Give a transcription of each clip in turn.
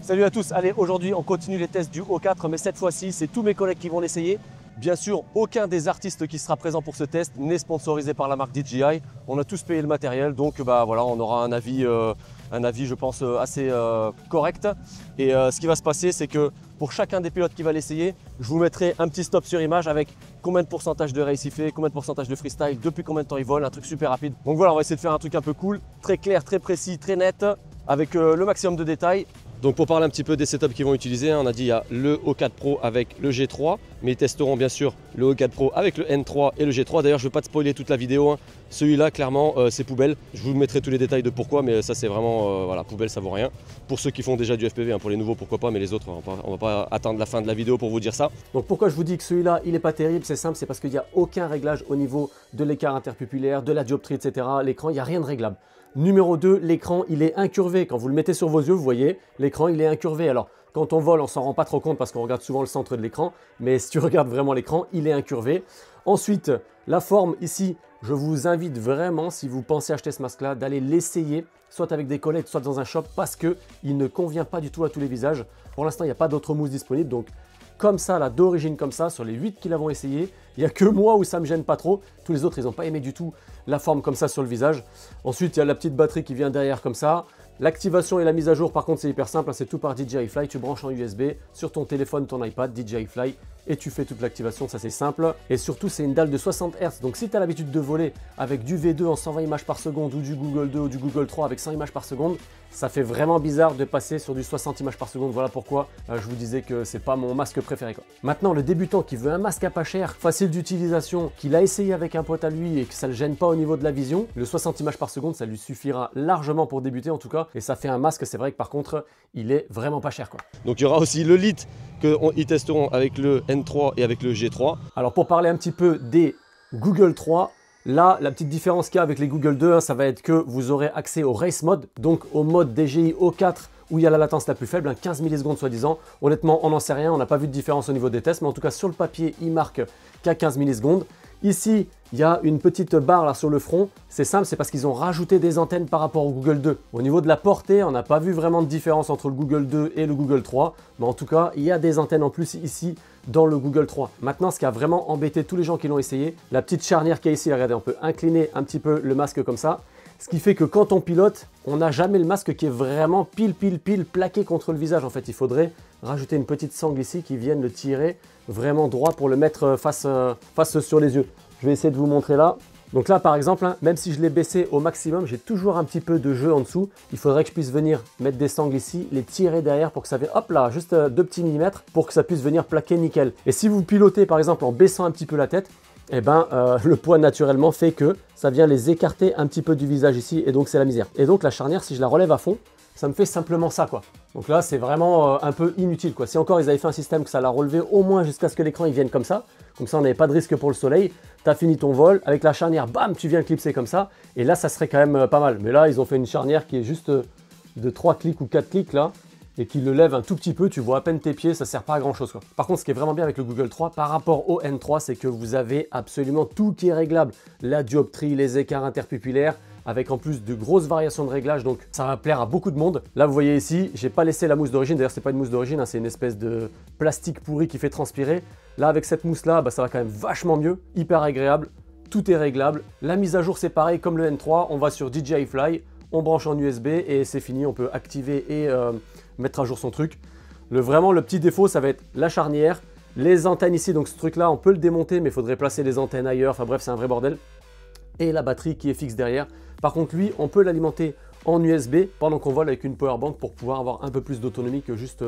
Salut à tous, allez aujourd'hui on continue les tests du O4 mais cette fois-ci c'est tous mes collègues qui vont l'essayer. Bien sûr aucun des artistes qui sera présent pour ce test n'est sponsorisé par la marque DJI. On a tous payé le matériel donc voilà, on aura un avis je pense assez correct. Et ce qui va se passer c'est que pour chacun des pilotes qui va l'essayer, je vous mettrai un petit stop sur image avec combien de pourcentage de race il fait, combien de pourcentage de freestyle, depuis combien de temps il vole, un truc super rapide. Donc voilà, on va essayer de faire un truc un peu cool, très clair, très précis, très net, avec le maximum de détails. Donc pour parler un petit peu des setups qu'ils vont utiliser, on a dit il y a le O4 Pro avec le G3, mais ils testeront bien sûr le O4 Pro avec le N3 et le G3. D'ailleurs je ne vais pas te spoiler toute la vidéo, hein. Celui-là clairement c'est poubelle. Je vous mettrai tous les détails de pourquoi, mais ça c'est vraiment voilà, poubelle, ça vaut rien. Pour ceux qui font déjà du FPV, hein, pour les nouveaux pourquoi pas, mais les autres on va pas attendre la fin de la vidéo pour vous dire ça. Donc pourquoi je vous dis que celui-là il n'est pas terrible, c'est simple, c'est parce qu'il n'y a aucun réglage au niveau de l'écart interpupillaire, de la dioptrie, etc. L'écran, il n'y a rien de réglable. Numéro 2, l'écran il est incurvé. Quand vous le mettez sur vos yeux, vous voyez, l'écran il est incurvé. Alors quand on vole, on s'en rend pas trop compte parce qu'on regarde souvent le centre de l'écran, mais si tu regardes vraiment l'écran, il est incurvé. Ensuite, la forme ici, je vous invite vraiment, si vous pensez acheter ce masque là, d'aller l'essayer, soit avec des collègues, soit dans un shop, parce qu'il ne convient pas du tout à tous les visages. Pour l'instant, il n'y a pas d'autre mousse disponible, donc comme ça, là, d'origine comme ça, sur les 8 qui l'avons essayé, il n'y a que moi où ça me gêne pas trop. Tous les autres, ils n'ont pas aimé du tout la forme comme ça sur le visage. Ensuite, il y a la petite batterie qui vient derrière comme ça. L'activation et la mise à jour, par contre, c'est hyper simple. C'est tout par DJI Fly. Tu branches en USB sur ton téléphone, ton iPad, DJI Fly, et tu fais toute l'activation. Ça, c'est simple. Et surtout, c'est une dalle de 60 Hz. Donc, si tu as l'habitude de voler avec du V2 en 120 images par seconde ou du Google 2 ou du Google 3 avec 100 images par seconde, ça fait vraiment bizarre de passer sur du 60 images par seconde. Voilà pourquoi je vous disais que c'est pas mon masque préféré, quoi. Maintenant, le débutant qui veut un masque à pas cher, facile d'utilisation, qu'il a essayé avec un pote à lui et que ça ne le gêne pas au niveau de la vision, le 60 images par seconde, ça lui suffira largement pour débuter en tout cas. Et ça fait un masque, c'est vrai que par contre, il est vraiment pas cher, quoi. Donc il y aura aussi le Lite qu'ils testeront avec le N3 et avec le G3. Alors pour parler un petit peu des Google 3, là, la petite différence qu'il y a avec les Google 2, ça va être que vous aurez accès au Race Mode, donc au mode DJI O4 où il y a la latence la plus faible, 15 millisecondes soi-disant. Honnêtement, on n'en sait rien, on n'a pas vu de différence au niveau des tests, mais en tout cas sur le papier, il marque qu'à 15 millisecondes. Ici, il y a une petite barre là sur le front. C'est simple, c'est parce qu'ils ont rajouté des antennes par rapport au Google 2. Au niveau de la portée, on n'a pas vu vraiment de différence entre le Google 2 et le Google 3. Mais en tout cas, il y a des antennes en plus ici dans le Google 3. Maintenant, ce qui a vraiment embêté tous les gens qui l'ont essayé, la petite charnière qu'il y a ici, regardez, on peut incliner un petit peu le masque comme ça. Ce qui fait que quand on pilote, on n'a jamais le masque qui est vraiment pile plaqué contre le visage. En fait, il faudrait rajouter une petite sangle ici qui vienne le tirer vraiment droit pour le mettre face sur les yeux. Je vais essayer de vous montrer là. Donc là, par exemple, hein, même si je l'ai baissé au maximum, j'ai toujours un petit peu de jeu en dessous. Il faudrait que je puisse venir mettre des sangles ici, les tirer derrière pour que ça vienne, hop là, juste 2 petits millimètres pour que ça puisse venir plaquer nickel. Et si vous pilotez, par exemple, en baissant un petit peu la tête, eh ben, le poids naturellement fait que ça vient les écarter un petit peu du visage ici et donc c'est la misère. Et donc la charnière, si je la relève à fond, ça me fait simplement ça, quoi. Donc là, c'est vraiment un peu inutile, quoi. Si encore ils avaient fait un système que ça l'a relevé au moins jusqu'à ce que l'écran il vienne comme ça on n'avait pas de risque pour le soleil, tu as fini ton vol, avec la charnière, bam, tu viens clipser comme ça, et là, ça serait quand même pas mal. Mais là, ils ont fait une charnière qui est juste de 3 clics ou 4 clics là, et qui le lève un tout petit peu, tu vois à peine tes pieds, ça sert pas à grand chose, quoi. Par contre, ce qui est vraiment bien avec le Google 3 par rapport au N3, c'est que vous avez absolument tout qui est réglable. La dioptrie, les écarts interpupillaires, avec en plus de grosses variations de réglage, donc ça va plaire à beaucoup de monde. Là, vous voyez ici, j'ai pas laissé la mousse d'origine, d'ailleurs c'est pas une mousse d'origine, hein, c'est une espèce de plastique pourri qui fait transpirer. Là, avec cette mousse-là, ça va quand même vachement mieux, hyper agréable, tout est réglable. La mise à jour, c'est pareil, comme le N3, on va sur DJI Fly, on branche en USB et c'est fini, on peut activer et mettre à jour son truc. Vraiment, le petit défaut, ça va être la charnière, les antennes ici, donc ce truc-là, on peut le démonter, mais il faudrait placer les antennes ailleurs, enfin bref, c'est un vrai bordel. Et la batterie qui est fixe derrière. Par contre, lui, on peut l'alimenter en USB pendant qu'on vole avec une powerbank pour pouvoir avoir un peu plus d'autonomie que juste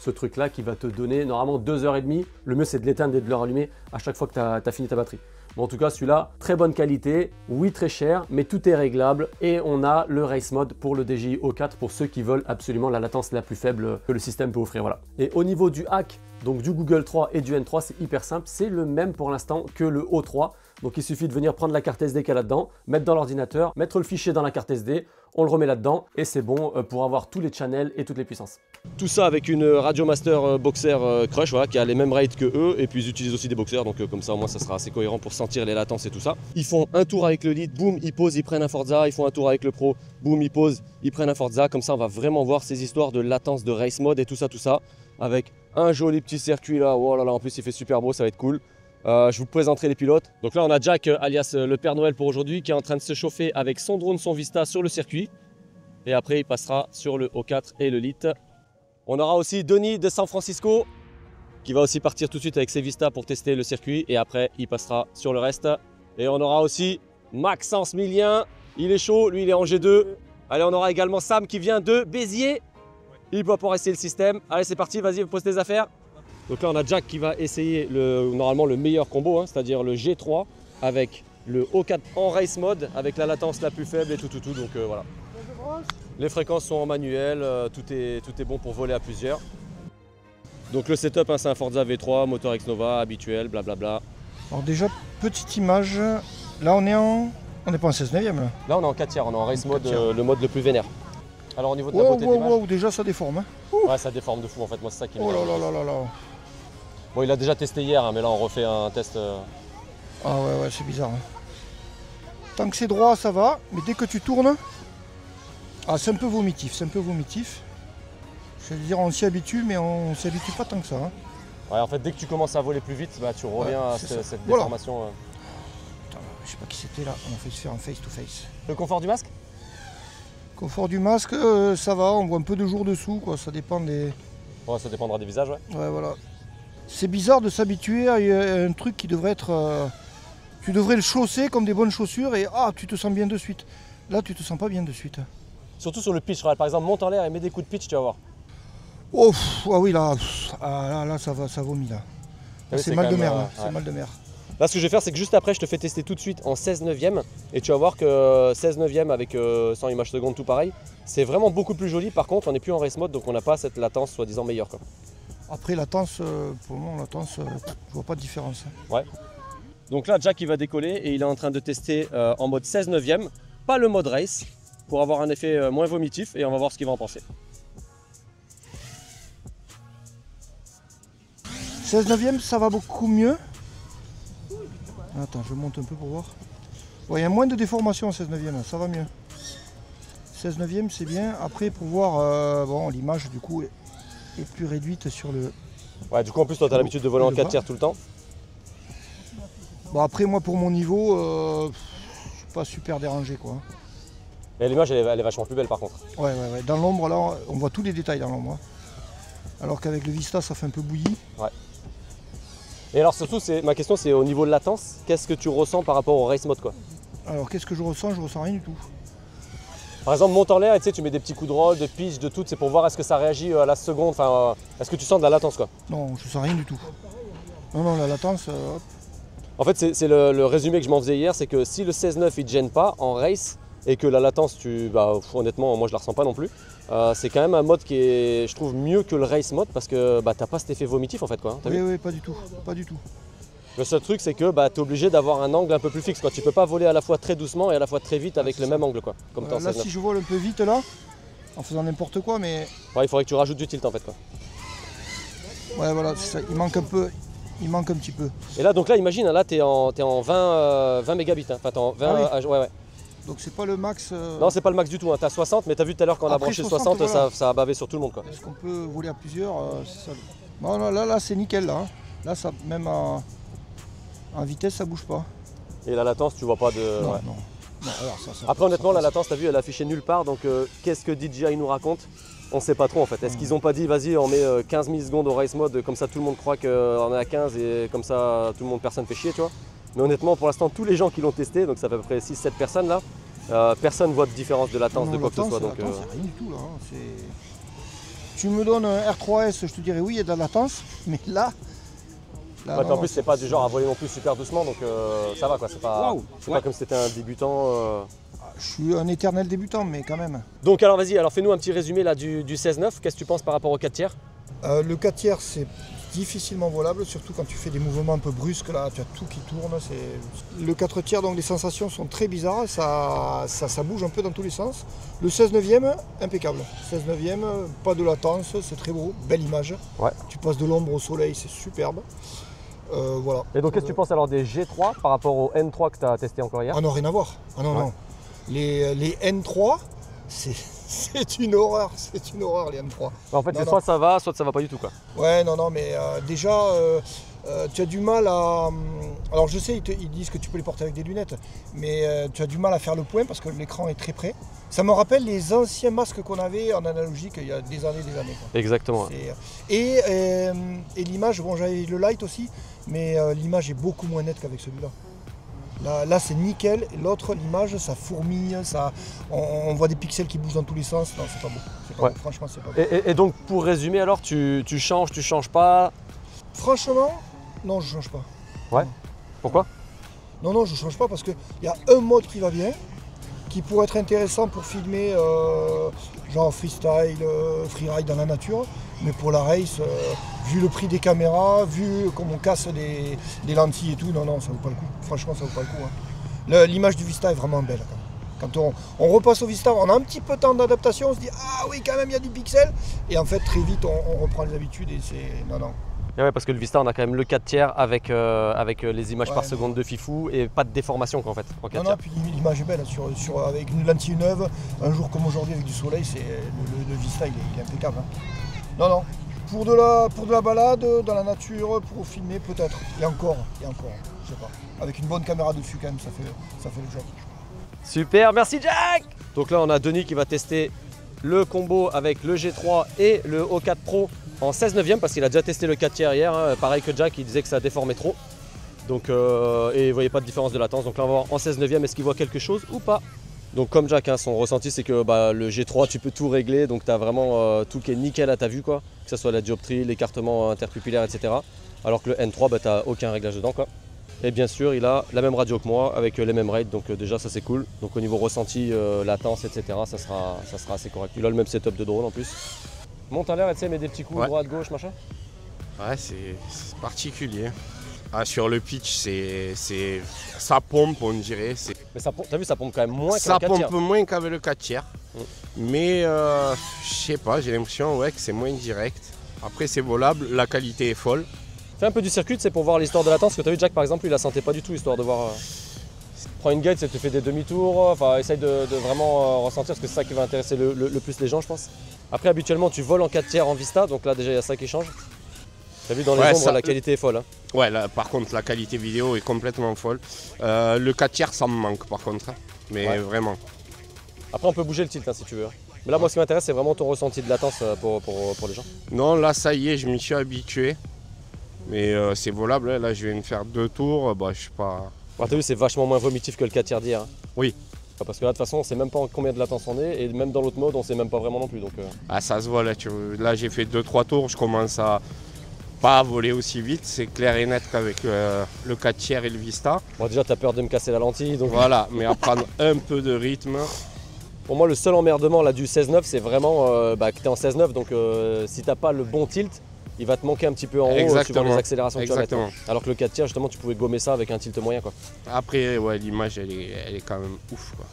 ce truc-là qui va te donner normalement 2h30. Le mieux, c'est de l'éteindre et de le rallumer à chaque fois que tu as fini ta batterie. Bon, en tout cas, celui-là, très bonne qualité, oui, très cher, mais tout est réglable. Et on a le Race Mode pour le DJI O4 pour ceux qui veulent absolument la latence la plus faible que le système peut offrir. Voilà. Et au niveau du hack, donc du Google 3 et du N3, c'est hyper simple. C'est le même pour l'instant que le O3. Donc il suffit de venir prendre la carte SD qu'il y a là-dedans, mettre dans l'ordinateur, mettre le fichier dans la carte SD, on le remet là-dedans et c'est bon pour avoir tous les channels et toutes les puissances. Tout ça avec une Radiomaster Boxer Crush voilà, qui a les mêmes rates que eux et puis ils utilisent aussi des boxers donc comme ça au moins ça sera assez cohérent pour sentir les latences et tout ça. Ils font un tour avec le lead, boum, ils posent, ils prennent un Forza, ils font un tour avec le Pro, boum, ils posent, ils prennent un Forza. Comme ça on va vraiment voir ces histoires de latence de race mode et tout ça avec un joli petit circuit là, oh là là, en plus il fait super beau, ça va être cool. Je vous présenterai les pilotes. Donc là on a Jack alias le Père Noël pour aujourd'hui qui est en train de se chauffer avec son drone, son Vista sur le circuit. Et après il passera sur le O4 et le Lite. On aura aussi Denis de San Francisco qui va aussi partir tout de suite avec ses Vista pour tester le circuit. Et après il passera sur le reste. Et on aura aussi Maxence Millien, il est chaud, lui il est en G2. Allez, on aura également Sam qui vient de Béziers. Il va pouvoir essayer le système. Allez c'est parti, vas-y pose tes affaires. Donc là on a Jack qui va essayer normalement le meilleur combo, hein, c'est-à-dire le G3 avec le O4 en race mode, avec la latence la plus faible et tout. Donc voilà. Les fréquences sont en manuel, tout est bon pour voler à plusieurs. Donc le setup hein, c'est un Forza V3, moteur X-Nova, habituel, blablabla. Alors déjà, petite image, là on n'est pas en 16/9 là. Là on est en 4 tiers, on est en race mode, le mode le plus vénère. Alors au niveau de la beauté d'image, wow, déjà ça déforme. Hein. Ouais ça déforme de fou en fait, moi c'est ça qui me... Oh là là là là. Bon il a déjà testé hier, hein, mais là on refait un test. Ah ouais c'est bizarre. Hein. Tant que c'est droit ça va, mais dès que tu tournes, ah c'est un peu vomitif, Je veux dire on s'y habitue, mais on s'y habitue pas tant que ça. Hein. Ouais en fait dès que tu commences à voler plus vite, bah, tu reviens à cette déformation. Attends, je sais pas qui c'était là, on a fait se faire un face to face. Le confort du masque? Confort du masque, ça va, on voit un peu de jour dessous, quoi. Ça dépend des... Ouais, ça dépendra des visages, ouais. Ouais, voilà. C'est bizarre de s'habituer à un truc qui devrait être... tu devrais le chausser comme des bonnes chaussures et tu te sens bien de suite. Là, tu te sens pas bien de suite. Surtout sur le pitch, par exemple, monte en l'air et mets des coups de pitch, tu vas voir. Oh, ah oui, là, là ça vomit, là. C'est mal de mer, là. C'est mal de mer. Là, ce que je vais faire, c'est que juste après, je te fais tester tout de suite en 16/9 et tu vas voir que 16/9 avec 100 images secondes, tout pareil, c'est vraiment beaucoup plus joli. Par contre, on n'est plus en race mode, donc on n'a pas cette latence soi-disant meilleure, quoi. Après, latence, pour le moment, je vois pas de différence. Ouais. Donc là, Jack, il va décoller et il est en train de tester en mode 16/9, pas le mode race, pour avoir un effet moins vomitif et on va voir ce qu'il va en penser. 16/9, ça va beaucoup mieux. Attends, je monte un peu pour voir. Ouais, il y a moins de déformation en 16/9, ça va mieux. 16/9, c'est bien. Après, pour voir, bon, l'image du coup est plus réduite sur le... Ouais, du coup, en plus, toi, tu as l'habitude de voler en 4 tiers tout le temps. Bon, après, moi, pour mon niveau, je suis pas super dérangé, quoi. Et l'image, elle est vachement plus belle, par contre. Ouais. Dans l'ombre, là, on voit tous les détails dans l'ombre. Alors qu'avec le Vista, ça fait un peu bouilli. Ouais. Et alors surtout, ma question c'est au niveau de latence, qu'est-ce que tu ressens par rapport au race mode quoi? Alors qu'est-ce que je ressens rien du tout. Par exemple, monte en l'air et tu sais, tu mets des petits coups de roll, de pitch, de tout, c'est pour voir est-ce que ça réagit à la seconde, enfin, est-ce que tu sens de la latence quoi? Non, je sens rien du tout. Non, la latence, hop. En fait, c'est le résumé que je m'en faisais hier, c'est que si le 16/9 il te gêne pas en race et que la latence, honnêtement, moi je la ressens pas non plus, c'est quand même un mode qui est, je trouve, mieux que le race mode parce que t'as pas cet effet vomitif en fait quoi. Oui, pas du tout. Le seul truc c'est que tu es obligé d'avoir un angle un peu plus fixe quoi. Tu peux pas voler à la fois très doucement et à la fois très vite avec le même angle quoi. Comme là si je vole un peu vite là, en faisant n'importe quoi mais... Ouais, il faudrait que tu rajoutes du tilt en fait quoi. Ouais voilà, c'est ça, il manque un petit peu. Et là donc là imagine, là t'es en 20 mégabits, hein. Enfin t'es en 20 oui. ouais. Donc c'est pas le max... Non c'est pas le max du tout, hein. T'as 60 mais t'as vu tout à l'heure quand on a branché 60, voilà. ça a bavé sur tout le monde quoi. Est-ce qu'on peut voler à plusieurs ça... Non là c'est nickel là. Là ça, même en vitesse ça bouge pas. Et la latence tu vois pas de... Non, ouais. non. Alors, après honnêtement la latence t'as vu elle est affichée nulle part donc qu'est-ce que DJI nous raconte? On sait pas trop en fait. Est-ce qu'ils ont pas dit vas-y on met 15 millisecondes au race mode comme ça tout le monde croit qu'on est à 15 et comme ça tout le monde personne fait chier tu vois. Mais honnêtement pour l'instant tous les gens qui l'ont testé, donc ça fait à peu près 6-7 personnes là, personne voit de différence de latence de quoi que ce soit. Donc, c'est rien du tout là. Hein. Tu me donnes un R3S, je te dirais oui il y a de la latence, mais là... Ouais, en plus c'est pas du genre à voler non plus super doucement donc ça va quoi, c'est pas, pas comme si c'était un débutant. Je suis un éternel débutant mais quand même. Donc alors vas-y, alors fais-nous un petit résumé là du 16/9, qu'est-ce que tu penses par rapport au 4 tiers? Le 4 tiers difficilement volable, surtout quand tu fais des mouvements un peu brusques, là, tu as tout qui tourne. Le 4/3, donc les sensations sont très bizarres, ça bouge un peu dans tous les sens. Le 16/9, impeccable. 16/9, pas de latence, c'est très beau, belle image. Ouais. Tu passes de l'ombre au soleil, c'est superbe. Voilà. Et donc qu'est-ce que tu penses alors des G3 par rapport au N3 que tu as testé encore hier? Ah non, rien à voir. Ah non, non. Les N3, c'est une horreur, les N3. En fait, Non, c'est soit ça va pas du tout, quoi. Ouais, non, mais déjà, tu as du mal à... Alors je sais, ils disent que tu peux les porter avec des lunettes, mais tu as du mal à faire le point parce que l'écran est très près. Ça me rappelle les anciens masques qu'on avait en analogique il y a des années, quoi. Exactement. Et l'image, bon, j'avais le light aussi, mais l'image est beaucoup moins nette qu'avec celui-là. Là c'est nickel, l'autre, l'image, ça fourmille, on voit des pixels qui bougent dans tous les sens. Non, c'est pas beau. Beau. Franchement, c'est pas beau. Et donc, pour résumer, alors, tu changes pas? Franchement, non, je change pas. Ouais. Pourquoi? Non, je change pas parce qu'il y a un mode qui va bien, qui pourrait être intéressant pour filmer genre freestyle, freeride dans la nature. Mais pour la race, vu le prix des caméras, vu comme on casse des lentilles et tout, non, ça vaut pas le coup. Franchement, ça vaut pas le coup. Hein. L'image du Vista est vraiment belle. Quand on repasse au Vista, on a un petit peu de temps d'adaptation, on se dit ah oui, quand même, il y a du pixel. Et en fait, très vite, on reprend les habitudes et c'est... Non. Et ouais, parce que le Vista, on a quand même le 4/3 avec les images par seconde de Fifou et pas de déformation en fait. En 4/3. Non, puis l'image est belle avec une lentille neuve, un jour comme aujourd'hui avec du soleil, le Vista il est impeccable. Hein. Non, pour de la balade, dans la nature, pour filmer peut-être. Et encore, je sais pas. Avec une bonne caméra dessus quand même, ça fait le job. Super, merci Jack. Donc là, on a Denis qui va tester le combo avec le G3 et le O4 Pro en 16/9 parce qu'il a déjà testé le 4/3 hier, hein. Pareil que Jack, il disait que ça déformait trop. Donc, et il ne voyait pas de différence de latence. Donc là, on va voir en 16/9 est-ce qu'il voit quelque chose ou pas. Donc comme Jack, hein, son ressenti c'est que le G3 tu peux tout régler, donc tu as vraiment tout qui est nickel à ta vue, quoi. Que ce soit la dioptrie, l'écartement interpupillaire, etc. Alors que le N3, tu n'as aucun réglage dedans, quoi. Et bien sûr, il a la même radio que moi, avec les mêmes rates, donc déjà ça c'est cool. Donc au niveau ressenti, latence, etc., ça sera assez correct. Il a le même setup de drone en plus. Monte à l'air et tu sais, met des petits coups droite, gauche, machin. Ouais, c'est particulier. Ah, sur le pitch, ça pompe, on dirait. Mais t'as vu, ça pompe quand même moins qu'avec ça le 4/3. pompe moins qu'avec le 4/3. Mais je sais pas, j'ai l'impression que c'est moins direct. Après, c'est volable, la qualité est folle. Fais un peu du circuit, c'est pour voir l'histoire de latence. Parce que tu as vu, Jack, par exemple, il la sentait pas du tout, histoire de voir. Prends une guide, ça te fait des demi-tours. Enfin, essaye de vraiment ressentir, parce que c'est ça qui va intéresser le plus les gens, je pense. Après, habituellement, tu voles en 4/3 en Vista, donc là, déjà, il y a ça qui change. T'as vu, dans les ombres, la qualité est folle. Hein. Ouais, là, par contre, la qualité vidéo est complètement folle. Le 4/3, ça me manque, par contre. Hein. Mais vraiment. Après, on peut bouger le tilt, hein, si tu veux. Mais là, moi, ce qui m'intéresse, c'est vraiment ton ressenti de latence pour les gens. Non, là, ça y est, je m'y suis habitué. Mais c'est volable, hein. Là je vais me faire 2 tours, je sais pas... T'as vu, c'est vachement moins vomitif que le 4/3 d'hier. Hein. Oui. Parce que là, de toute façon, on sait même pas combien de latence on est, et même dans l'autre mode, on sait même pas vraiment non plus. Donc, Ah, ça se voit, là j'ai fait 2-3 tours, je commence à pas voler aussi vite, c'est clair et net qu'avec le 4/3 et le Vista. Bon, déjà, t'as peur de me casser la lentille. Donc... Voilà, mais à prendre un peu de rythme. Pour moi, le seul emmerdement là, du 16/9, c'est vraiment que t'es en 16/9, donc si t'as pas le bon tilt, il va te manquer un petit peu en haut suivant les accélérations que tu vas mettre. Alors que le 4/3, justement, tu pouvais gommer ça avec un tilt moyen, quoi. Après, ouais, l'image, elle est quand même ouf, quoi.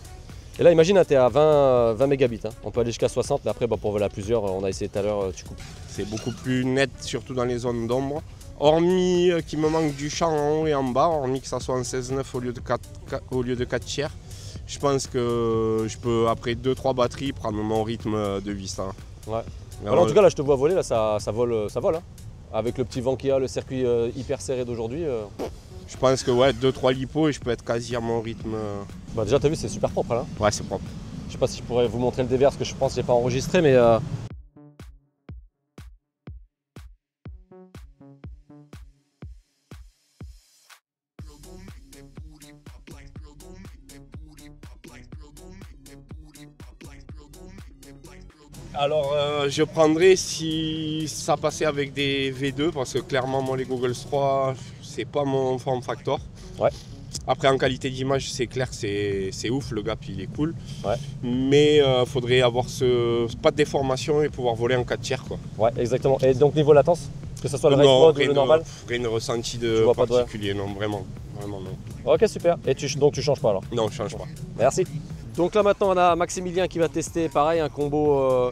Et là, imagine, tu es à 20 mégabits. Hein. On peut aller jusqu'à 60, mais après, pour voler à plusieurs, on a essayé tout à l'heure, tu coupes. C'est beaucoup plus net, surtout dans les zones d'ombre. Hormis qu'il me manque du champ en haut et en bas, hormis que ça soit en 16/9 au lieu de 4/3. Je pense que je peux, après 2-3 batteries, prendre mon rythme de Vista. Ouais. Alors, en tout cas, là, je te vois voler, là, ça vole. Hein. Avec le petit vent qu'il y a, le circuit hyper serré d'aujourd'hui. Je pense que 2-3 lipos et je peux être quasi à mon rythme. Déjà, tu as vu, c'est super propre là. Ouais, c'est propre. Je sais pas si je pourrais vous montrer le dévers, parce que je pense que j'ai pas enregistré, mais. Alors je prendrais si ça passait avec des V2 parce que clairement moi les Googles 3 c'est pas mon form factor. Ouais. Après en qualité d'image c'est clair que c'est ouf, le gap il est cool. Ouais. Mais faudrait avoir pas de déformation et pouvoir voler en 4/3 quoi. Ouais, exactement. Et donc niveau latence? Que ce soit le race mode ou le normal? Rien de ressenti Tu de vois pas de- particulier, non, vraiment non. Ok, super. Et donc tu changes pas alors? Non, je change pas. Merci. Donc là maintenant on a Maximilien qui va tester pareil un combo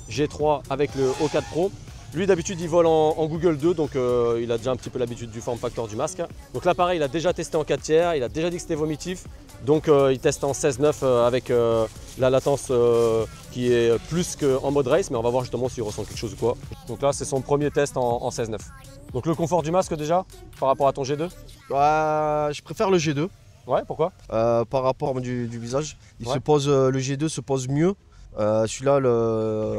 G3 avec le O4 Pro. Lui d'habitude il vole en Google 2 donc il a déjà un petit peu l'habitude du form factor du masque. Donc là pareil il a déjà testé en 4 tiers, il a déjà dit que c'était vomitif. Donc il teste en 16-9 avec la latence qui est plus qu'en mode race, mais on va voir justement s'il ressent quelque chose ou quoi. Donc là c'est son premier test en 16-9. Donc le confort du masque déjà par rapport à ton G2? Je préfère le G2 Ouais, pourquoi? par rapport du visage. Ouais. Le G2 se pose mieux. Celui-là,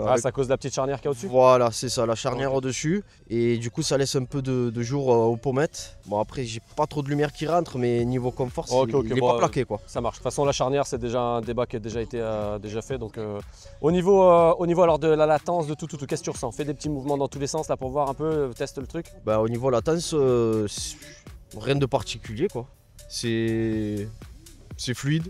Ah, c'est à cause de la petite charnière qu'il y a au-dessus? voilà, c'est ça, la charnière au-dessus. Et du coup, ça laisse un peu de jour aux pommettes. Bon, après, j'ai pas trop de lumière qui rentre, mais niveau confort, Ok, il est bon, pas plaqué, quoi. Ça marche. De toute façon, la charnière, c'est déjà un débat qui a déjà été déjà fait. Donc, au niveau alors de la latence, de tout, qu'est-ce que tu ressens? Fais des petits mouvements dans tous les sens là pour voir un peu, teste le truc. Bah, au niveau latence, rien de particulier, quoi. C'est fluide.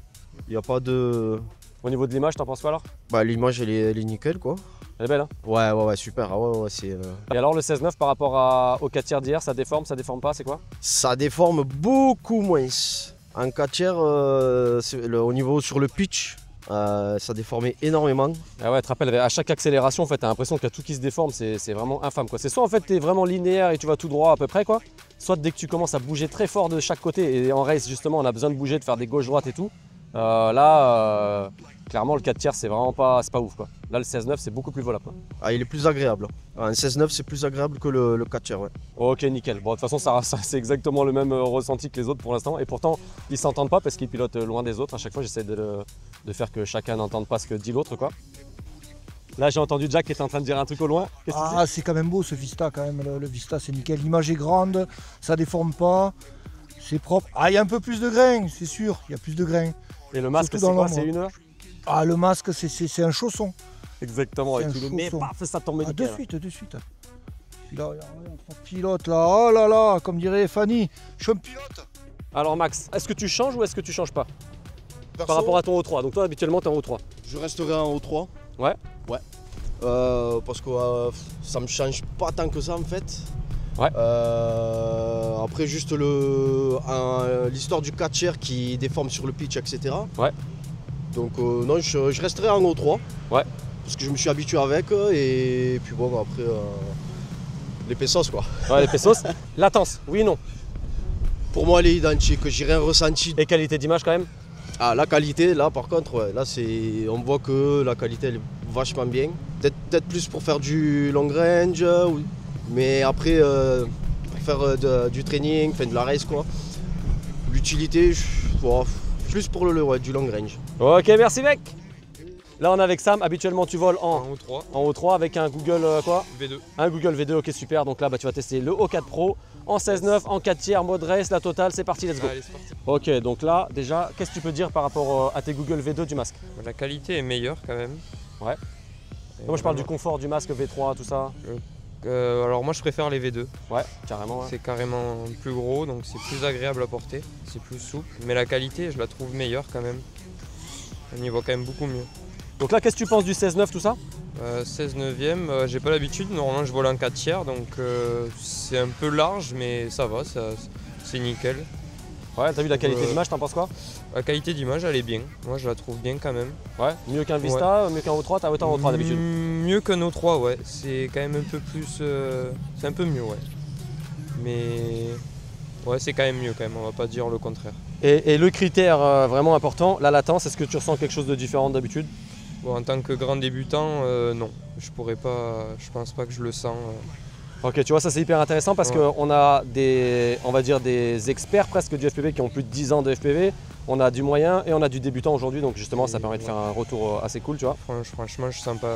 Il n'y a pas de. Au niveau de l'image, t'en penses quoi alors? Bah, l'image, elle est nickel, quoi. Elle est belle, hein? Ouais, super. Ah ouais, c'est. Et alors, le 16-9 par rapport au 4 tiers d'hier, ça déforme pas, c'est quoi? Ça déforme beaucoup moins. En 4 tiers, au niveau sur le pitch, ça déformait énormément. Ah ouais, tu te rappelles, à chaque accélération, en fait, t'as l'impression qu'il y a tout qui se déforme, c'est vraiment infâme, quoi. C'est soit en fait, t'es vraiment linéaire et tu vas tout droit à peu près, quoi. Soit dès que tu commences à bouger très fort de chaque côté, et en race, justement, on a besoin de bouger, de faire des gauches-droites et tout. Clairement, le 4 tiers, c'est vraiment pas ouf, quoi. Là, le 16-9, c'est beaucoup plus volable, quoi. Ah, il est plus agréable. Un 16-9, c'est plus agréable que le 4 tiers, ouais. Ok, nickel. Bon, de toute façon, ça c'est exactement le même ressenti que les autres pour l'instant. Et pourtant, ils s'entendent pas parce qu'ils pilotent loin des autres. À chaque fois, j'essaie de faire que chacun n'entende pas ce que dit l'autre, quoi. Là, j'ai entendu Jack qui était en train de dire un truc au loin. Qu'est-ce que Ah, c'est quand même beau ce Vista, quand même. Le Vista, c'est nickel. L'image est grande, ça déforme pas, c'est propre. Ah, il y a un peu plus de grains, c'est sûr. Il y a plus de grains. Et le masque, surtout c'est dans quoi? l'ombre. C'est une heure? Ah, le masque, c'est un chausson. Exactement. Et C'est un tu le mets, chausson. paf, ça tombe Ah, de nickel. suite. Puis là, regarde, ton pilote là, oh là là, comme dirait Fanny, je suis un pilote. Alors, Max, est-ce que tu changes ou est-ce que tu changes pas? Perso, Par rapport à ton O3. Donc, toi, habituellement, t'es en O3. je resterai en O3. Ouais. Parce que ça me change pas tant que ça, en fait. Ouais. Après, juste l'histoire du 4 tiers qui déforme sur le pitch, etc. Ouais. Donc, non, je resterai en O3. Ouais. Parce que je me suis habitué avec, et puis bon, après, les pesos, quoi. Ouais, les pesos. Latence, oui, non. Pour moi, elle est identique, j'ai rien ressenti. Et qualité d'image quand même? Ah, la qualité, là, par contre, ouais, là, on voit que la qualité, elle est vachement bien. Peut-être plus pour faire du long range, oui. Mais après, pour faire du training, de la race, quoi. L'utilité, plus pour du long range. Ok, merci mec. Là, on est avec Sam. Habituellement, tu voles En O3, en O3 avec un Google quoi? V2. Un Google V2, ok, super. Donc là, tu vas tester le O4 Pro en 16-9, en 4 tiers, mode race, la totale. C'est parti, let's go. Allez, c'est parti. Ok, donc là, déjà, qu'est-ce que tu peux dire par rapport à tes Google V2 du masque? La qualité est meilleure quand même. Ouais. Et Moi, je parle du vraiment, confort du masque V3, tout ça. alors moi je préfère les V2. Ouais, carrément. Ouais. C'est carrément plus gros donc c'est plus agréable à porter, c'est plus souple. Mais la qualité je la trouve meilleure quand même. On y voit quand même beaucoup mieux. Donc là, qu'est-ce que tu penses du 16-9, tout ça? 16 neuvième, j'ai pas l'habitude, normalement je vole en 4 tiers donc c'est un peu large mais ça va, c'est nickel. Ouais, t'as vu la qualité d'image, t'en penses quoi? La qualité d'image elle est bien, moi je la trouve bien quand même. Ouais, mieux qu'un Vista, mieux qu'un O3, t'as autant O3 d'habitude. Mieux qu'un O3 ouais, c'est quand même un peu plus, c'est un peu mieux ouais. Mais ouais c'est quand même mieux quand même, on va pas dire le contraire. Et le critère vraiment important, la latence, est-ce que tu ressens quelque chose de différent d'habitude? Bon, en tant que grand débutant, non, je pourrais pas, je pense pas que je le sens. Ok, tu vois, ça c'est hyper intéressant parce Ouais. qu'on a on va dire des experts presque du FPV qui ont plus de 10 ans de FPV. On a du moyen et on a du débutant aujourd'hui, donc justement ça permet de faire un retour assez cool, tu vois. Franchement, je sens pas.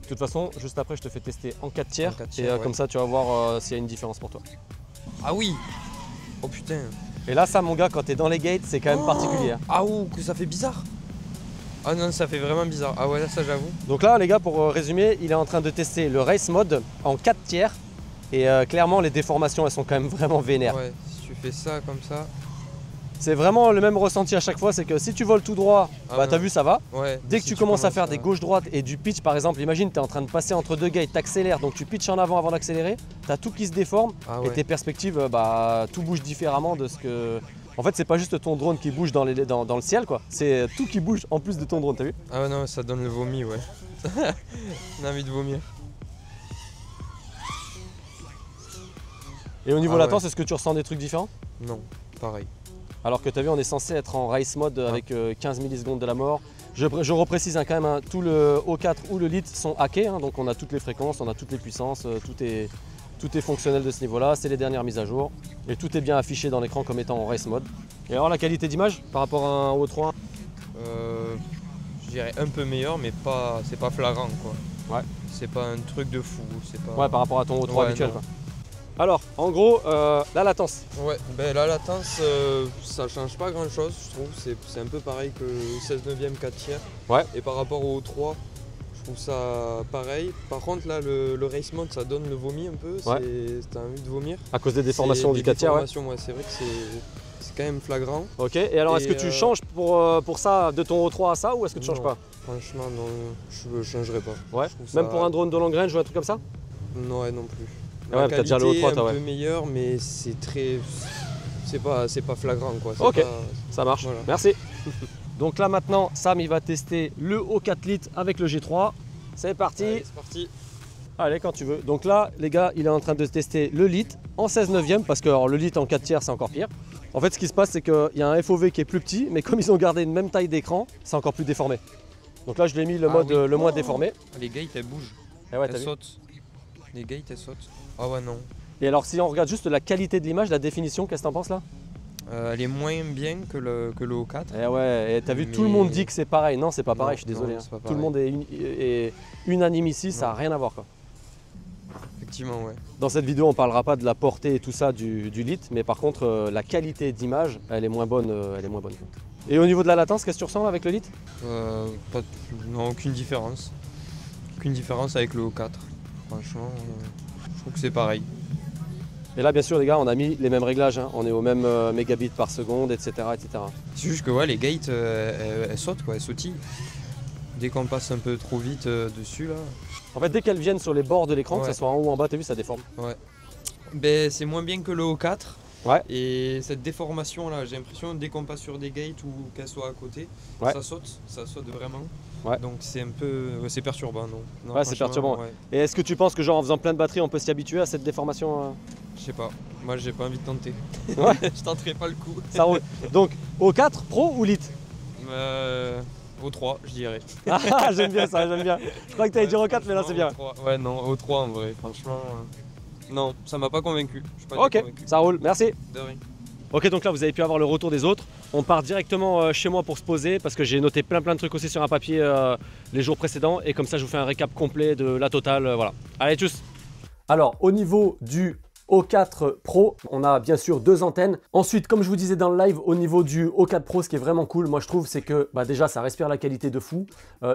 De toute façon, juste après, je te fais tester en 4 tiers, En 4 et tiers, ouais. comme ça tu vas voir s'il y a une différence pour toi. Ah oui. Oh putain. Et là, ça, mon gars, quand t'es dans les gates, c'est quand même particulier. Hein. Ah ouh, que ça fait bizarre. Ah non, ça fait vraiment bizarre. Ah ouais, là, ça j'avoue. Donc là, les gars, pour résumer, il est en train de tester le race mode en 4 tiers. Et clairement, les déformations, elles sont quand même vraiment vénères. Ouais, si tu fais ça comme ça. C'est vraiment le même ressenti à chaque fois, c'est que si tu voles tout droit, bah t'as vu ça va. Ouais, Dès que si tu tu commences à commences faire des gauches-droites et du pitch par exemple, imagine tu es en train de passer entre deux gates, t'accélères, donc tu pitches en avant d'accélérer, t'as tout qui se déforme Ah et ouais. tes perspectives, bah tout bouge différemment de ce que... En fait c'est pas juste ton drone qui bouge dans le ciel quoi, c'est tout qui bouge en plus de ton drone, t'as vu? Ah ouais, non, ça donne le vomi, ouais. On a envie de vomir. Et au niveau Ah latence, ouais. est-ce que tu ressens des trucs différents? Non, pareil. Alors que tu as vu, on est censé être en race mode avec 15 millisecondes de la mort. Je reprécise quand même, hein, tout le O4 ou le Lite sont hackés, hein, donc on a toutes les fréquences, on a toutes les puissances, tout est fonctionnel de ce niveau-là, c'est les dernières mises à jour. Et tout est bien affiché dans l'écran comme étant en race mode. Et alors la qualité d'image par rapport à un O3? Je dirais un peu meilleur, mais pas, c'est pas flagrant, quoi. Ouais. C'est pas un truc de fou, c'est pas... Ouais, par rapport à ton O3 Ouais, habituel non. quoi. Alors, en gros, la latence. Ouais, ben la latence, ça change pas grand chose, je trouve. C'est un peu pareil que 16/9 4 tiers. Ouais. Et par rapport au 3, je trouve ça pareil. Par contre, là, le race mode, ça donne le vomi un peu. Ouais. T'as envie de vomir. À cause des déformations C'est du des 4 tiers, ouais. déformations, ouais. C'est vrai que c'est quand même flagrant. Ok, et alors est-ce Et, que tu changes pour ça, de ton O3 à ça, ou est-ce que tu changes Non. pas? Franchement, non, je changerai pas. Ouais. Je trouve Même pour un drone de long range ou un truc comme ça? Non, ouais, non plus. Ah ouais, t'as déjà le O3, un toi, ouais. peu meilleur, mais c'est très... C'est pas flagrant, quoi. C'est Ok. pas- Ça marche, Voilà. merci. Donc là maintenant, Sam il va tester le O4 Lite avec le G3. C'est parti. Allez, c'est parti. Allez, quand tu veux. Donc là, les gars, il est en train de tester le Lite en 16/9, parce que alors, le Lite en 4 tiers, c'est encore pire. En fait, ce qui se passe, c'est qu'il y a un FOV qui est plus petit, mais comme ils ont gardé une même taille d'écran, c'est encore plus déformé. Donc là, je l'ai mis le Ah mode oui. le moins déformé. Les gates, elles bougent. Et ouais, t'as Elles vu. sautent. Les gates, elles sautent. Ah ouais, non. Et alors, si on regarde juste la qualité de l'image, la définition, qu'est-ce que t'en penses là? Elle est moins bien que le O4. Et ouais, et t'as vu, tout le Mais- monde dit que c'est pareil. Non, c'est pas pareil, Non, je suis désolé. non, hein. c'est pas Tout le pareil. monde est unanime ici, ça n'a rien à voir quoi. Effectivement, ouais. Dans cette vidéo, on parlera pas de la portée et tout ça du Lite, mais par contre, la qualité d'image, elle est moins bonne. Et au niveau de la latence, qu'est-ce que tu ressens là, avec le Lite? Non, aucune différence. Aucune différence avec le O4. Franchement, je trouve que c'est pareil. Et là, bien sûr, les gars, on a mis les mêmes réglages. Hein. On est au même mégabits par seconde, etc. etc. C'est juste que ouais, les gates, elles sautent, quoi, elles sautillent. Dès qu'on passe un peu trop vite dessus, là. En fait, dès qu'elles viennent sur les bords de l'écran, que Ouais. ce soit en haut ou en bas, t'as vu, ça déforme. Ben, c'est moins bien que le O4. Ouais. Et cette déformation là, j'ai l'impression dès qu'on passe sur des gates ou qu'elles soient à côté, Ouais. ça saute vraiment. Ouais. Donc c'est un peu, c'est perturbant, non, non Ouais, c'est franchement, perturbant. ouais. Et est-ce que tu penses que, genre, en faisant plein de batteries, on peut s'y habituer à cette déformation Je sais pas, moi j'ai pas envie de tenter. Ouais. Je tenterai pas le coup. Ça roule. Donc, O4 Pro ou Lite? Au 3, je dirais. Ah, j'aime bien ça, j'aime bien. Je crois que t'allais dire O4, mais là, c'est bien. Au 3. Ouais, non, au 3 en vrai, franchement. Non, ça m'a pas convaincu. Je suis pas Ok, convaincu. ça roule, merci. De rien. Ok, donc là vous avez pu avoir le retour des autres. On part directement chez moi pour se poser parce que j'ai noté plein de trucs aussi sur un papier les jours précédents et comme ça je vous fais un récap complet de la totale. Voilà. Allez, tchuss. Alors, au niveau du O4 Pro, on a bien sûr 2 antennes. Ensuite, comme je vous disais dans le live, au niveau du O4 Pro, ce qui est vraiment cool, moi je trouve, c'est que déjà ça respire la qualité de fou.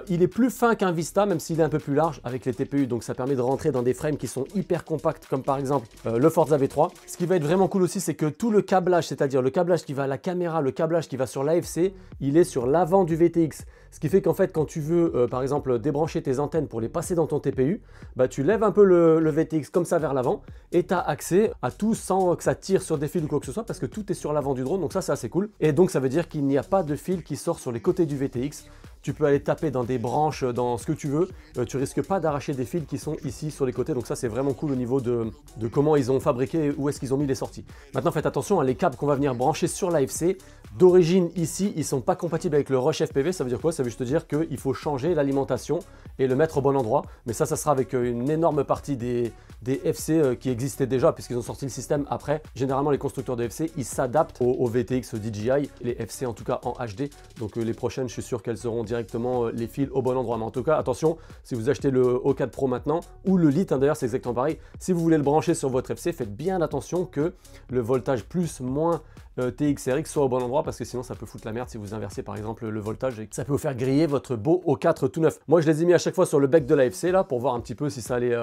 Il est plus fin qu'un Vista, même s'il est un peu plus large avec les TPU, donc ça permet de rentrer dans des frames qui sont hyper compacts, comme par exemple le Forza V3. Ce qui va être vraiment cool aussi, c'est que tout le câblage, c'est-à-dire le câblage qui va à la caméra, le câblage qui va sur l'AFC, il est sur l'avant du VTX. Ce qui fait qu'en fait, quand tu veux, par exemple, débrancher tes antennes pour les passer dans ton TPU, tu lèves un peu le VTX comme ça vers l'avant et tu as accès à tout sans que ça tire sur des fils ou quoi que ce soit parce que tout est sur l'avant du drone, donc ça c'est assez cool. Et donc ça veut dire qu'il n'y a pas de fil qui sort sur les côtés du VTX. Tu peux aller taper dans des branches, dans ce que tu veux. Tu risques pas d'arracher des fils qui sont ici sur les côtés. Donc ça, c'est vraiment cool au niveau de comment ils ont fabriqué, où est-ce qu'ils ont mis les sorties. Maintenant, faites attention, les câbles qu'on va venir brancher sur l'AFC, d'origine ici, ils sont pas compatibles avec le Rush FPV. Ça veut dire quoi? Ça veut juste dire qu'il faut changer l'alimentation et le mettre au bon endroit. Mais ça sera avec une énorme partie des FC qui existaient déjà, puisqu'ils ont sorti le système après. Généralement, les constructeurs de FC, ils s'adaptent aux VTX DJI, les FC en tout cas en HD. Donc les prochaines, je suis sûr qu'elles seront directement les fils au bon endroit. Mais en tout cas, attention, si vous achetez le O4 Pro maintenant, ou le Lite, d'ailleurs c'est exactement pareil, si vous voulez le brancher sur votre FC, faites bien attention que le voltage plus moins TXRX soit au bon endroit, parce que sinon ça peut foutre la merde si vous inversez par exemple le voltage et ça peut vous faire griller votre beau O4 tout neuf. Moi je les ai mis à chaque fois sur le bec de l'AFC là pour voir un petit peu si ça allait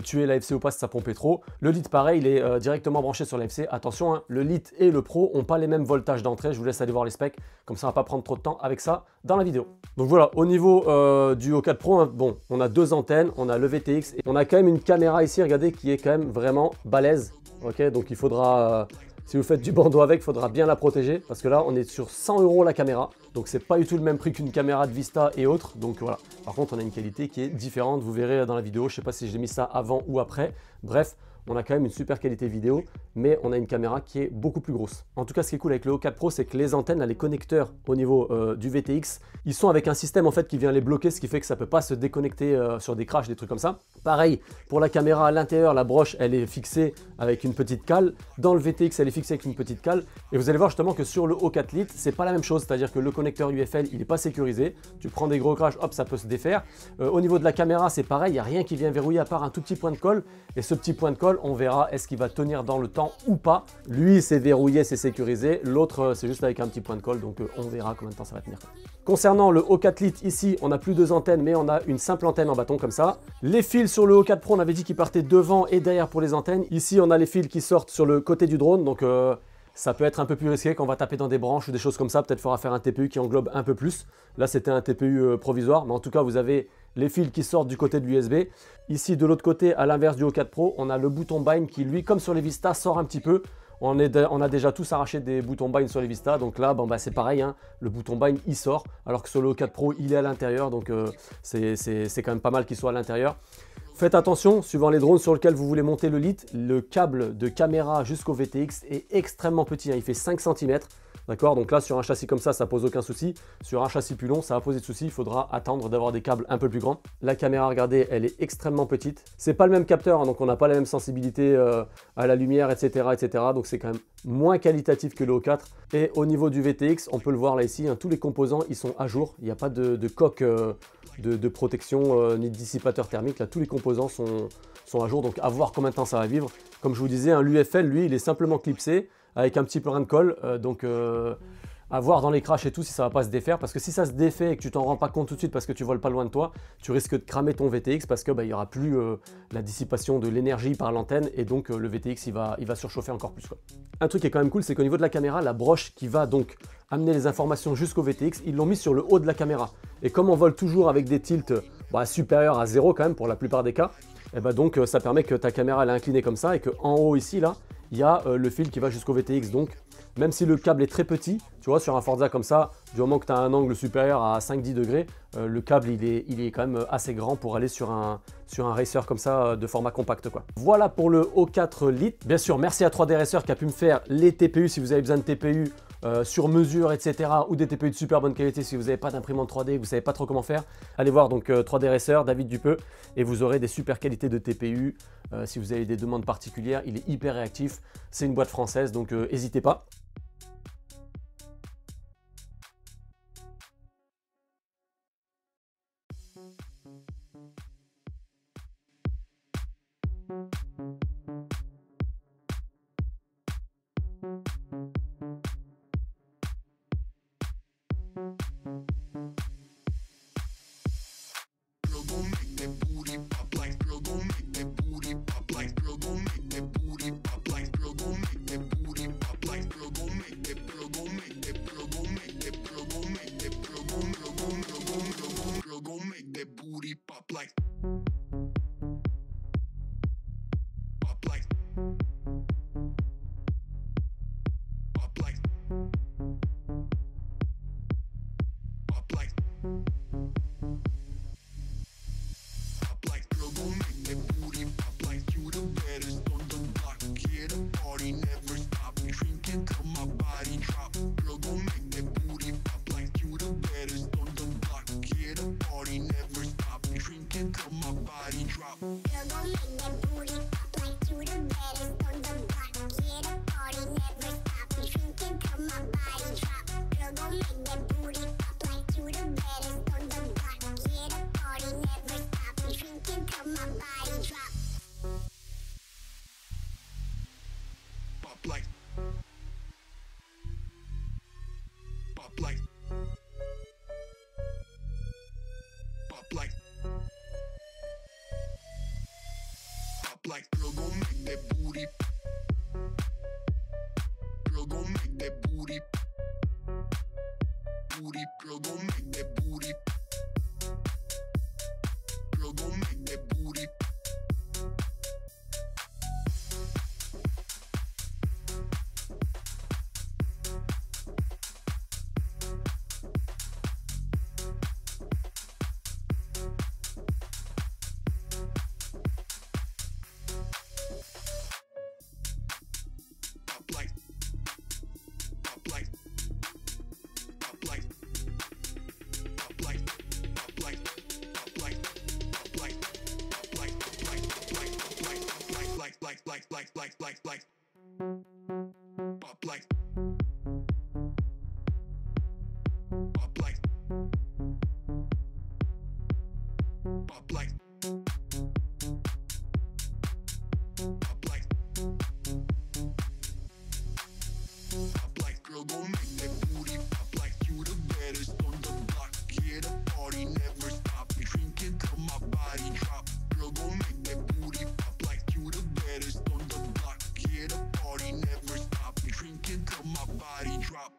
tuer l'AFC ou pas si ça pompait trop. Le lit pareil, il est directement branché sur l'AFC. Attention, hein, le lit et le Pro n'ont pas les mêmes voltages d'entrée. Je vous laisse aller voir les specs, comme ça on va pas prendre trop de temps avec ça dans la vidéo. Donc voilà, au niveau du O4 Pro, hein, bon, on a 2 antennes, on a le VTX et on a quand même une caméra ici, regardez, qui est quand même vraiment balèze. Ok, donc il faudra... si vous faites du bandeau avec, il faudra bien la protéger parce que là, on est sur 100 € la caméra. Donc, c'est pas du tout le même prix qu'une caméra de Vista et autres. Donc, voilà. Par contre, on a une qualité qui est différente. Vous verrez dans la vidéo. Je sais pas si j'ai mis ça avant ou après. Bref, on a quand même une super qualité vidéo, mais on a une caméra qui est beaucoup plus grosse. En tout cas, ce qui est cool avec le O4 Pro, c'est que les antennes, là, les connecteurs au niveau du VTX, ils sont avec un système en fait qui vient les bloquer, ce qui fait que ça peut pas se déconnecter sur des crashs, des trucs comme ça. Pareil, pour la caméra à l'intérieur, la broche, elle est fixée avec une petite cale. Dans le VTX, elle est fixée avec une petite cale. Et vous allez voir justement que sur le O4 Lite, c'est pas la même chose, c'est-à-dire que le connecteur UFL, il n'est pas sécurisé. Tu prends des gros crashs, hop, ça peut se défaire. Au niveau de la caméra, c'est pareil, il n'y a rien qui vient verrouiller à part un tout petit point de colle. Et ce petit point de colle, on verra est-ce qu'il va tenir dans le temps ou pas. Lui, c'est verrouillé, c'est sécurisé. L'autre, c'est juste avec un petit point de colle, donc on verra combien de temps ça va tenir. Concernant le O4 Lite, ici, on n'a plus 2 antennes, mais on a une simple antenne en bâton comme ça. Les fils sur le O4 Pro, on avait dit qu'ils partaient devant et derrière pour les antennes. Ici, on a les fils qui sortent sur le côté du drone, donc ça peut être un peu plus risqué quand on va taper dans des branches ou des choses comme ça. Peut-être faudra faire un TPU qui englobe un peu plus. Là, c'était un TPU provisoire, mais en tout cas, vous avez les fils qui sortent du côté de l'USB. Ici, de l'autre côté, à l'inverse du O4 Pro, on a le bouton bind qui, lui, comme sur les Vista, sort un petit peu. On a déjà tous arraché des boutons bind sur les Vista, donc là, bon, bah, c'est pareil, hein, le bouton bind, il sort, alors que sur le O4 Pro, il est à l'intérieur, donc c'est quand même pas mal qu'il soit à l'intérieur. Faites attention, suivant les drones sur lesquels vous voulez monter le Lite, le câble de caméra jusqu'au VTX est extrêmement petit, hein, il fait 5 cm. D'accord, donc là sur un châssis comme ça pose aucun souci. Sur un châssis plus long, ça va poser de soucis. Il faudra attendre d'avoir des câbles un peu plus grands. La caméra, regardez, elle est extrêmement petite. C'est pas le même capteur, hein, donc on n'a pas la même sensibilité à la lumière, etc., etc. Donc c'est quand même moins qualitatif que le O4. Et au niveau du VTX, on peut le voir là ici, hein, tous les composants ils sont à jour. Il n'y a pas de coque de protection ni de dissipateur thermique. Là, tous les composants sont à jour. Donc à voir combien de temps ça va vivre. Comme je vous disais, hein, l'UFL, lui, il est simplement clipsé avec un petit brin de colle, donc à voir dans les crashs et tout si ça va pas se défaire, parce que si ça se défait et que tu t'en rends pas compte tout de suite parce que tu voles pas loin de toi, tu risques de cramer ton VTX parce que bah, il y aura plus la dissipation de l'énergie par l'antenne et donc le VTX il va surchauffer encore plus, quoi. Un truc qui est quand même cool, c'est qu'au niveau de la caméra, la broche qui va donc amener les informations jusqu'au VTX, ils l'ont mis sur le haut de la caméra. Et comme on vole toujours avec des tilts supérieurs à 0 quand même pour la plupart des cas, et bah donc ça permet que ta caméra elle est inclinée comme ça et qu'en haut ici là, il y a le fil qui va jusqu'au VTX. Donc même si le câble est très petit, tu vois, sur un Forza comme ça, du moment que tu as un angle supérieur à 5-10 degrés, le câble il est quand même assez grand pour aller sur un racer comme ça de format compact, quoi. Voilà pour le O4 Lite. Bien sûr, merci à 3D Racer qui a pu me faire les TPU si vous avez besoin de TPU sur mesure, etc. ou des TPU de super bonne qualité si vous n'avez pas d'imprimante 3D, vous ne savez pas trop comment faire. Allez voir donc 3D Racer, David Dupeux, et vous aurez des super qualités de TPU. Si vous avez des demandes particulières, il est hyper réactif. C'est une boîte française, donc n'hésitez pas. like, girl, gon' make that booty. Girl, gon' make that booty. Booty, girl, gon' make that booty. Girl, gon' make that booty. Like, pop like, pop like, pop like, pop like, pop like, girl, gon' make that booty pop like you the baddest on the block. Yeah, the party never stop. We drinking till my body drop. Girl, gon' make that booty pop like you the baddest on the block. Yeah, the party never stop. We drinking till my body drop.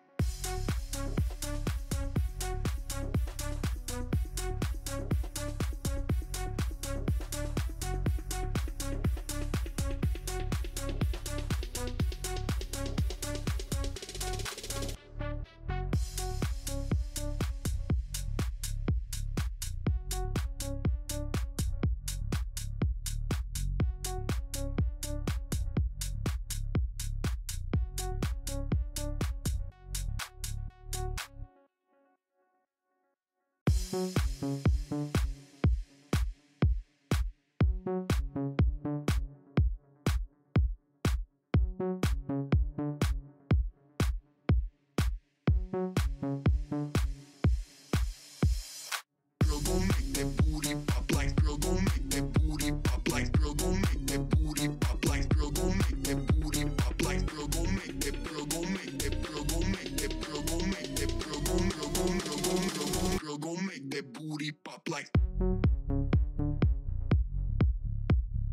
Booty pop like,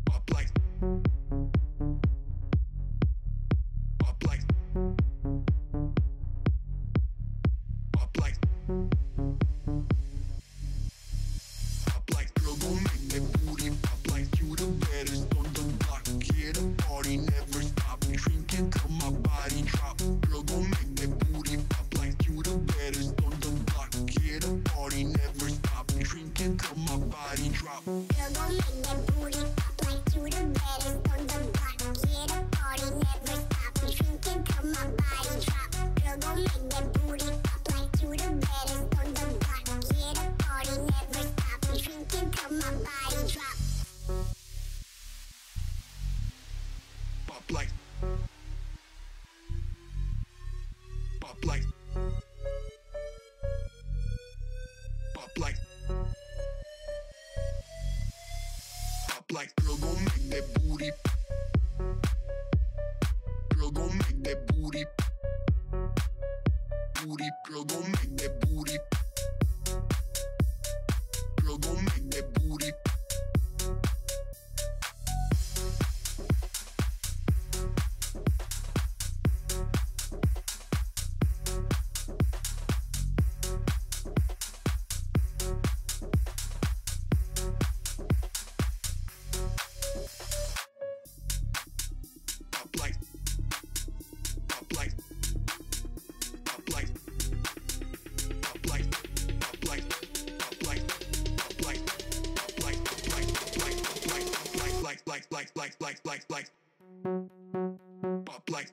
pop like, pop like, pop like, pop like, girl, gon' make that booty pop like you the baddest on the block. Yeah, the party never stop. We drinking till my body drop. Girl, gon' make that booty pop like you the baddest on the block. Yeah, the party never stop. We drinking till my body drop. Girl, gon' make that booty pop like you the baddest on the block. Yeah, the party never stop. We drinking till my body drop. Girl, gon' make that booty pop like you the baddest on the block. Yeah, the party never stop. We drinking till my body drop. Pop like, pop like, pop like, pop like, girl, gon' make that booty. Girl, gon' make that booty. Booty, girl, gon' make that booty. Girl, gon' make that booty. Like, pop like.